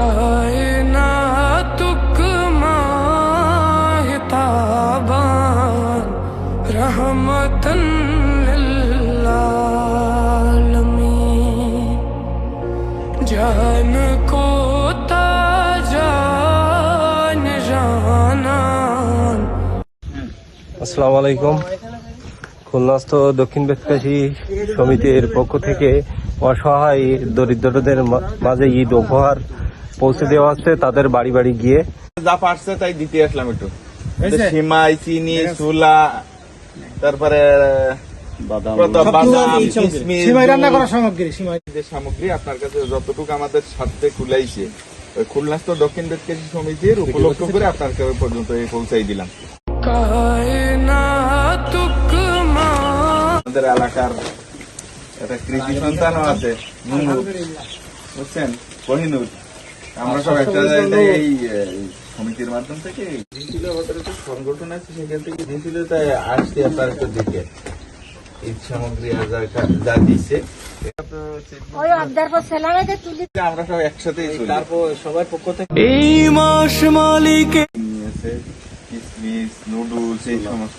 कायनातुक माहिताबान रहमतन लिल आलमीन जान को ताजान जानान। আসসালামু আলাইকুম। খুলনাস্থ দক্ষিণ বেতকাশী সমিতির পক্ষ থেকে অসহায় দরিদ্রদের মাঝে ঈদ উপহার পৌঁছে দেওয়া হচ্ছে তাদের বাড়ি বাড়ি গিয়ে। যা পারছে তাই দিতে আসলাম একটু সিমাই, চিনি, ছোলা, তারপরে সামগ্রী আপনার কাছে যতটুকু আমাদের স্বার্থে খুলাইছে ওই খুলনাস্থ দক্ষিণ বেতকাশী সমিতির উপলক্ষ করে আপনার কাছে পর্যন্ত পৌঁছাই দিলাম। আমাদের এলাকার একটা কৃষি সন্তানও আছে, বুঝছেন, কোহিনুর। আমরা সব একটা জায়গায় এই সমিতির মাধ্যম থেকে দিয়েছিল, আমাদের একটা সংগঠন আছে, সেখান থেকে দিয়েছিল, তাই আসছি আপনার একটু দিকে ঈদ সামগ্রী যা দিচ্ছে আমরা সব একসাথেই চলি। তারপর সবার পক্ষ থেকে এই মাস মালিকে নিয়েছে কিসমিস, নুডলস, এই সমস্ত।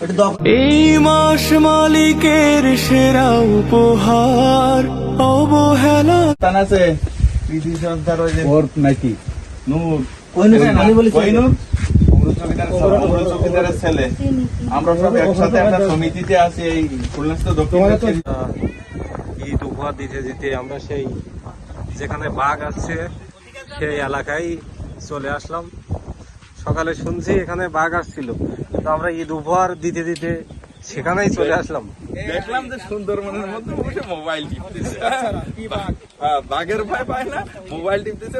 এই মাস মালিকের সেরা উপহার অবহেলা তান আছে কৃষি সন্তান, ওই যে ওর নাকি নূর, কোহিনুর চৌকিদারের ছেলে। আমরা সব একসাথে একটা সমিতিতে আছি এই খুলনাস্থ দক্ষিণ বেতকাশী। ঈদ উপহার দিতে দিতে আমরা সেই যেখানে বাঘ আছে সেই এলাকায় চলে আসলাম। সকালে শুনছি এখানে বাঘ আসছিল, তো আমরা ঈদ উপহার দিতে দিতে সেখানেই চলে আসলাম। দেখলাম যে সুন্দরবনের মধ্যে বসে মোবাইল টিপতেছে, বাঘের ভয় পায় না, মোবাইল টিপতেছে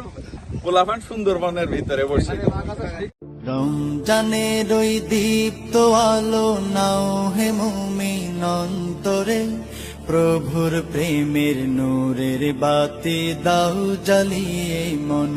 পোলাপান সুন্দরবনের ভিতরে বসে। রমজানের ওই দীপ্ত আলো নাও হে মুমিন অন্তরে, প্রভুর প্রেমের নূরের বাতি দাও জ্বালিয়ে মন।